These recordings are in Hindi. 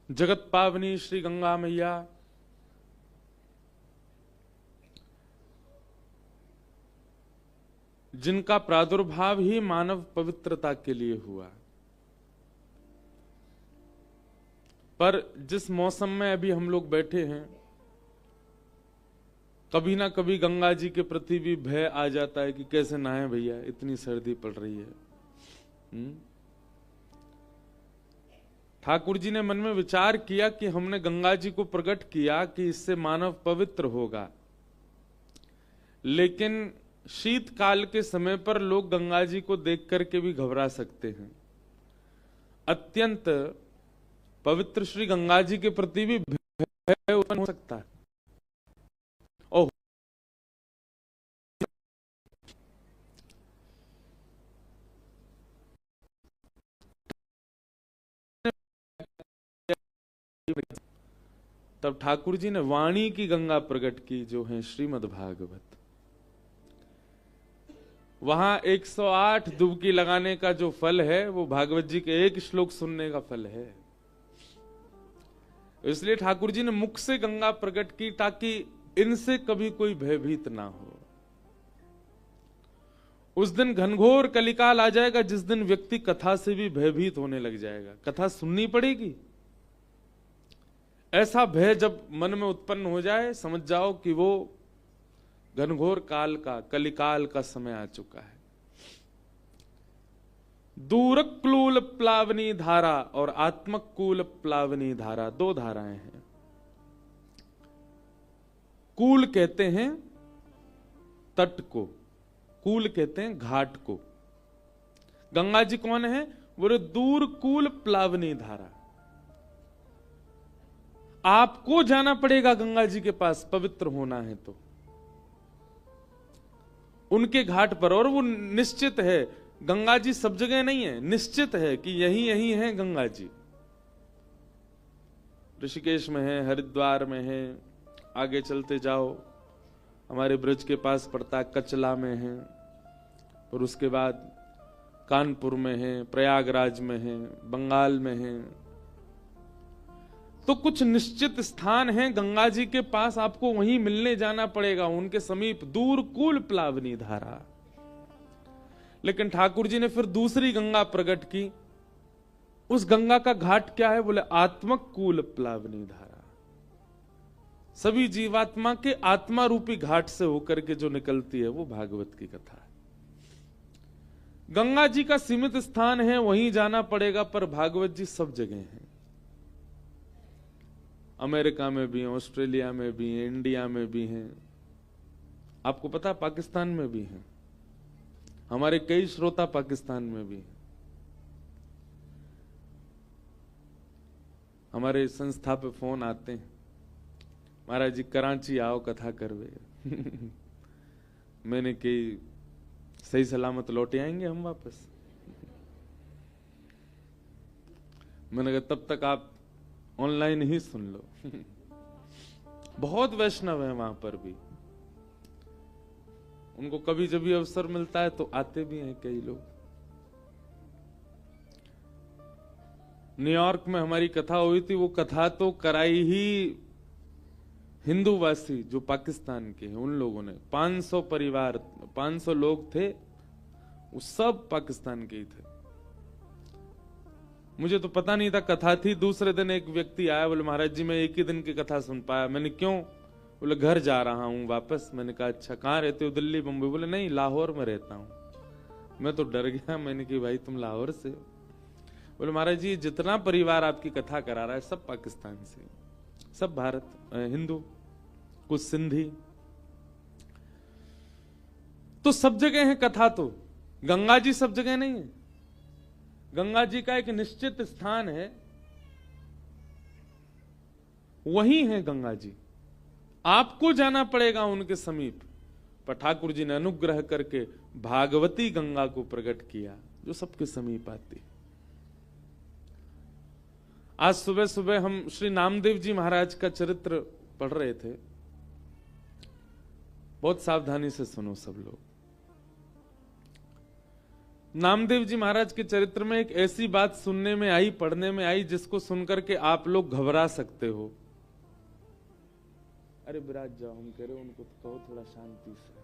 जगत पावनी श्री गंगा मैया, जिनका प्रादुर्भाव ही मानव पवित्रता के लिए हुआ, पर जिस मौसम में अभी हम लोग बैठे हैं, कभी ना कभी गंगा जी के प्रति भी भय आ जाता है कि कैसे नहाएं भैया, इतनी सर्दी पड़ रही है। ठाकुर जी ने मन में विचार किया कि हमने गंगा जी को प्रकट किया कि इससे मानव पवित्र होगा, लेकिन शीतकाल के समय पर लोग गंगा जी को देख करके भी घबरा सकते हैं। अत्यंत पवित्र श्री गंगा जी के प्रति भी भय उत्पन्न हो सकता है। और तब ठाकुर जी ने वाणी की गंगा प्रकट की, जो है श्रीमद् भागवत। वहां 108 डुबकी लगाने का जो फल है, वो भागवत जी के एक श्लोक सुनने का फल है। इसलिए ठाकुर जी ने मुख से गंगा प्रकट की, ताकि इनसे कभी कोई भयभीत ना हो। उस दिन घनघोर कलिकाल आ जाएगा, जिस दिन व्यक्ति कथा से भी भयभीत होने लग जाएगा। कथा सुननी पड़ेगी। ऐसा भय जब मन में उत्पन्न हो जाए, समझ जाओ कि वो घनघोर काल का, कलिकाल का समय आ चुका है। दूरक्लूल प्लावनी धारा और आत्मकूल प्लावनी धारा, दो धाराएं हैं। कूल कहते हैं तट को, कूल कहते हैं घाट को। गंगा जी कौन है? बोले दूर कूल प्लावनी धारा। आपको जाना पड़ेगा गंगा जी के पास, पवित्र होना है तो उनके घाट पर। और वो निश्चित है, गंगा जी सब जगह नहीं है, निश्चित है कि यही यही है गंगा जी। ऋषिकेश में है, हरिद्वार में है, आगे चलते जाओ हमारे ब्रज के पास पड़ता कचला में है, और उसके बाद कानपुर में है, प्रयागराज में है, बंगाल में है। तो कुछ निश्चित स्थान हैं गंगा जी के पास, आपको वहीं मिलने जाना पड़ेगा, उनके समीप। दूर कूल प्लावनी धारा। लेकिन ठाकुर जी ने फिर दूसरी गंगा प्रकट की। उस गंगा का घाट क्या है? बोले आत्मक कूल प्लावनी धारा। सभी जीवात्मा के आत्मा रूपी घाट से होकर के जो निकलती है, वो भागवत की कथा है। गंगा जी का सीमित स्थान है, वहीं जाना पड़ेगा, पर भागवत जी सब जगह हैं। अमेरिका में भी हैं, ऑस्ट्रेलिया में भी हैं, इंडिया में भी हैं, आपको पता पाकिस्तान में भी हैं। हमारे कई श्रोता पाकिस्तान में भी हैं। हमारे संस्था पे फोन आते हैं, महाराज जी कराची आओ कथा करवे। मैंने कही सही सलामत लौटे आएंगे हम वापस। मैंने कहा तब तक आप ऑनलाइन ही सुन लो। बहुत वैष्णव है वहां पर भी, उनको कभी जब भी अवसर मिलता है तो आते भी हैं कई लोग। न्यूयॉर्क में हमारी कथा हुई थी, वो कथा तो कराई ही हिंदूवासी जो पाकिस्तान के हैं उन लोगों ने। 500 परिवार, 500 लोग थे, वो सब पाकिस्तान के ही थे। मुझे तो पता नहीं था कथा थी। दूसरे दिन एक व्यक्ति आया, बोले महाराज जी मैं एक ही दिन की कथा सुन पाया। मैंने क्यों? बोले घर जा रहा हूं वापस। मैंने कहा अच्छा कहाँ रहते हो? दिल्ली बम्बई। बोले नहीं लाहौर में रहता हूं। मैं तो डर गया, मैंने कहा भाई तुम लाहौर से हो? बोले महाराज जी जितना परिवार आपकी कथा करा रहा है सब पाकिस्तान से, सब भारत हिंदू, कुछ सिंधी। तो सब जगह है कथा। तो गंगा जी सब जगह नहीं है। गंगा जी का एक निश्चित स्थान है, वही है गंगा जी। आपको जाना पड़ेगा उनके समीप। पर ठाकुर जी ने अनुग्रह करके भागवती गंगा को प्रकट किया, जो सबके समीप आती। आज सुबह सुबह हम श्री नामदेव जी महाराज का चरित्र पढ़ रहे थे। बहुत सावधानी से सुनो सब लोग। नामदेव जी महाराज के चरित्र में एक ऐसी बात सुनने में आई, पढ़ने में आई, जिसको सुनकर के आप लोग घबरा सकते हो। अरे विराज जाओ, हम कह रहे हो उनको तो कहो थोड़ा शांति से।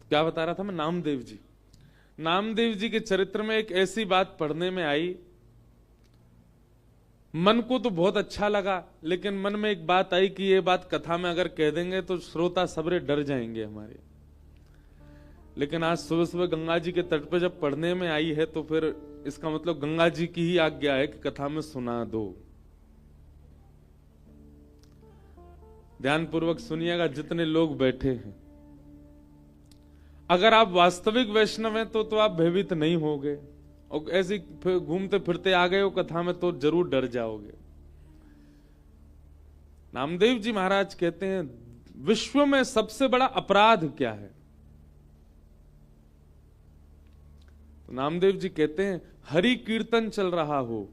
क्या बता रहा था मैं? नामदेव जी के चरित्र में एक ऐसी बात पढ़ने में आई, मन को तो बहुत अच्छा लगा, लेकिन मन में एक बात आई कि ये बात कथा में अगर कह देंगे तो श्रोता सबरे डर जाएंगे हमारे। लेकिन आज सुबह सुबह गंगा जी के तट पे जब पढ़ने में आई है तो फिर इसका मतलब गंगा जी की ही आज्ञा है कि कथा में सुना दो। ध्यानपूर्वक सुनिएगा जितने लोग बैठे हैं। अगर आप वास्तविक वैष्णव हैं तो आप भयभीत नहीं होगे, और ऐसे घूमते फिरते आ गए हो कथा में तो जरूर डर जाओगे। नामदेव जी महाराज कहते हैं विश्व में सबसे बड़ा अपराध क्या है? तो नामदेव जी कहते हैं हरि कीर्तन चल रहा हो,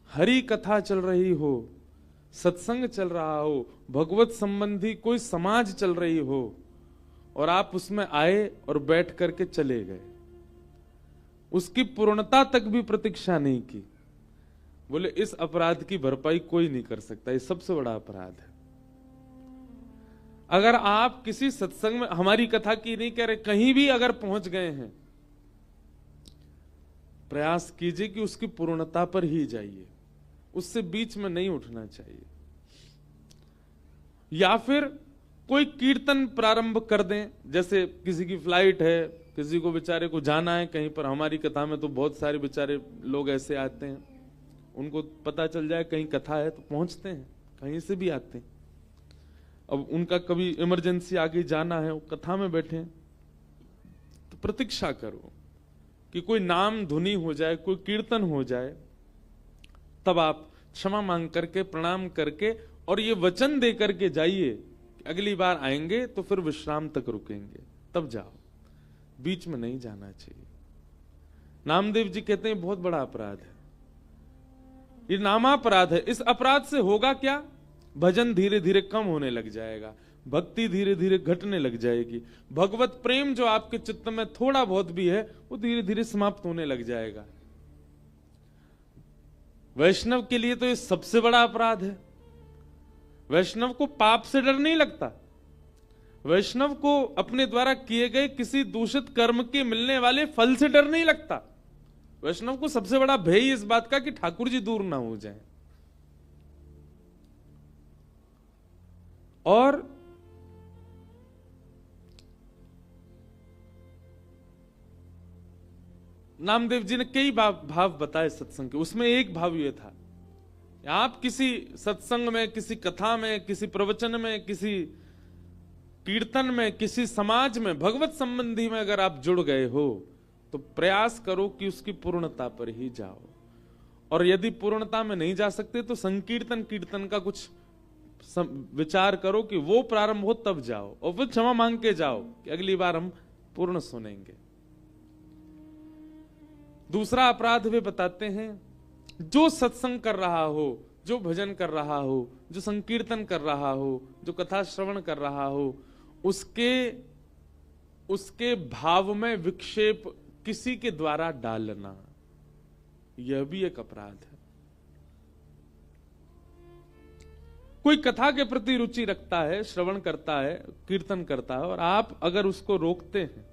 हरि कथा चल रही हो, सत्संग चल रहा हो, भगवत संबंधी कोई समाज चल रही हो, और आप उसमें आए और बैठ करके चले गए, उसकी पूर्णता तक भी प्रतीक्षा नहीं की। बोले इस अपराध की भरपाई कोई नहीं कर सकता, ये सबसे बड़ा अपराध है। अगर आप किसी सत्संग में, हमारी कथा की नहीं कह रहे, कहीं भी अगर पहुंच गए हैं, प्रयास कीजिए कि उसकी पूर्णता पर ही जाइए, उससे बीच में नहीं उठना चाहिए। या फिर कोई कीर्तन प्रारंभ कर दें, जैसे किसी की फ्लाइट है, किसी को बेचारे को जाना है कहीं पर। हमारी कथा में तो बहुत सारे बेचारे लोग ऐसे आते हैं, उनको पता चल जाए कहीं कथा है तो पहुंचते हैं, कहीं से भी आते हैं। अब उनका कभी इमरजेंसी आ गई, जाना है, वो कथा में बैठे हैं, तो प्रतीक्षा करो कि कोई नाम धुनी हो जाए, कोई कीर्तन हो जाए, तब आप क्षमा मांग करके, प्रणाम करके, और ये वचन दे करके जाइए अगली बार आएंगे तो फिर विश्राम तक रुकेंगे, तब जाओ, बीच में नहीं जाना चाहिए। नामदेव जी कहते हैं बहुत बड़ा अपराध है, ये नामापराध है। इस अपराध से होगा क्या? भजन धीरे धीरे कम होने लग जाएगा, भक्ति धीरे धीरे घटने लग जाएगी, भगवत प्रेम जो आपके चित्त में थोड़ा बहुत भी है वो धीरे धीरे समाप्त होने लग जाएगा। वैष्णव के लिए तो ये सबसे बड़ा अपराध है। वैष्णव को पाप से डर नहीं लगता, वैष्णव को अपने द्वारा किए गए किसी दूषित कर्म के मिलने वाले फल से डर नहीं लगता। वैष्णव को सबसे बड़ा भय इस बात का कि ठाकुर जी दूर ना हो जाएं। और नामदेव जी ने कई भाव बताए सत्संग के, उसमें एक भाव यह था, आप किसी सत्संग में, किसी कथा में, किसी प्रवचन में, किसी कीर्तन में, किसी समाज में, भगवत संबंधी में अगर आप जुड़ गए हो तो प्रयास करो कि उसकी पूर्णता पर ही जाओ। और यदि पूर्णता में नहीं जा सकते तो संकीर्तन कीर्तन का कुछ विचार करो कि वो प्रारंभ हो तब जाओ, और फिर क्षमा मांग के जाओ कि अगली बार हम पूर्ण सुनेंगे। दूसरा अपराध वे बताते हैं, जो सत्संग कर रहा हो, जो भजन कर रहा हो, जो संकीर्तन कर रहा हो, जो कथा श्रवण कर रहा हो, उसके भाव में विक्षेप किसी के द्वारा डालना, यह भी एक अपराध है। कोई कथा के प्रति रुचि रखता है, श्रवण करता है, कीर्तन करता है, और आप अगर उसको रोकते हैं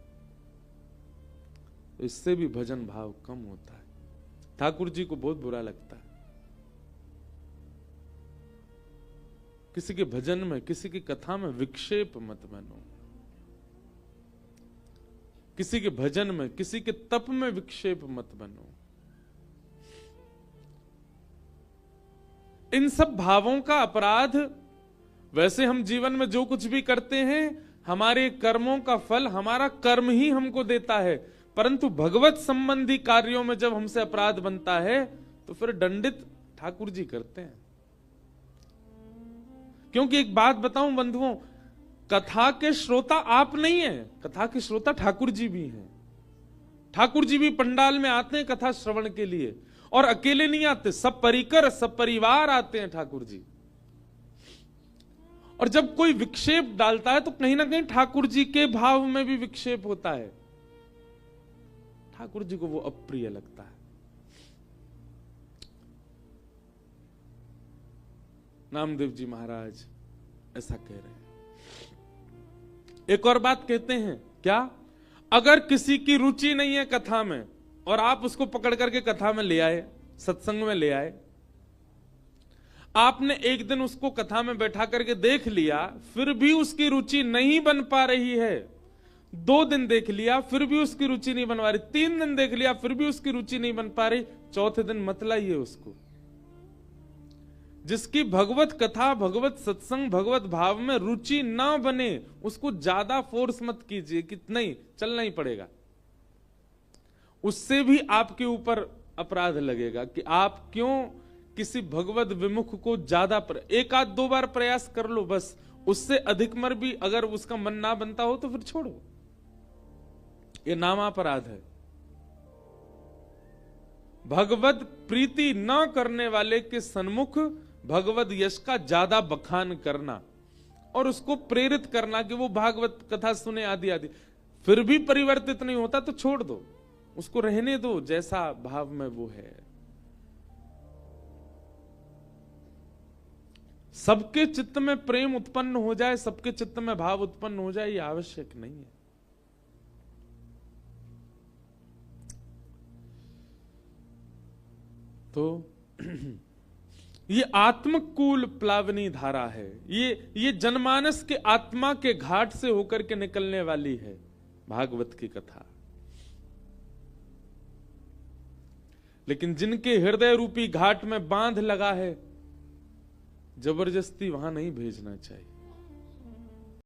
तो इससे भी भजन भाव कम होता है। ठाकुर जी को बहुत बुरा लगता है। किसी के भजन में, किसी की कथा में विक्षेप मत बनो, किसी के भजन में, किसी के तप में विक्षेप मत बनो। इन सब भावों का अपराध, वैसे हम जीवन में जो कुछ भी करते हैं, हमारे कर्मों का फल हमारा कर्म ही हमको देता है, परंतु भगवत संबंधी कार्यों में जब हमसे अपराध बनता है तो फिर दंडित ठाकुर जी करते हैं। क्योंकि एक बात बताऊं बंधुओं, कथा के श्रोता आप नहीं हैं, कथा के श्रोता ठाकुर जी भी हैं। ठाकुर जी भी पंडाल में आते हैं कथा श्रवण के लिए, और अकेले नहीं आते, सब परिकर, सब परिवार आते हैं ठाकुर जी। और जब कोई विक्षेप डालता है तो कहीं ना कहीं ठाकुर जी के भाव में भी विक्षेप होता है, ठाकुर जी को वो अप्रिय लगता है। नामदेव जी महाराज ऐसा कह रहे हैं। एक और बात कहते हैं, क्या? अगर किसी की रुचि नहीं है कथा में और आप उसको पकड़ करके कथा में ले आए, सत्संग में ले आए, आपने एक दिन उसको कथा में बैठा करके देख लिया, फिर भी उसकी रुचि नहीं बन पा रही है, 2 दिन देख लिया फिर भी उसकी रुचि नहीं बन पा रही, 3 दिन देख लिया फिर भी उसकी रुचि नहीं बन पा रही, चौथे दिन मत लाइए उसको। जिसकी भगवत कथा, भगवत सत्संग, भगवत भाव में रुचि ना बने, उसको ज्यादा फोर्स मत कीजिए कि नहीं चलना ही पड़ेगा। उससे भी आपके ऊपर अपराध लगेगा कि आप क्यों किसी भगवत विमुख को ज्यादा 1-2 बार प्रयास कर लो बस, उससे अधिक मर भी अगर उसका मन ना बनता हो तो फिर छोड़ो, ये नाम अपराध है। भगवत प्रीति न करने वाले के सन्मुख भगवत यश का ज्यादा बखान करना और उसको प्रेरित करना कि वो भागवत कथा सुने आदि आदि, फिर भी परिवर्तित नहीं होता तो छोड़ दो, उसको रहने दो जैसा भाव में वो है। सबके चित्त में प्रेम उत्पन्न हो जाए, सबके चित्त में भाव उत्पन्न हो जाए, ये आवश्यक नहीं है। तो ये आत्मकूल प्लावनी धारा है, ये जनमानस के आत्मा के घाट से होकर के निकलने वाली है भागवत की कथा। लेकिन जिनके हृदय रूपी घाट में बांध लगा है, जबरदस्ती वहां नहीं भेजना चाहिए।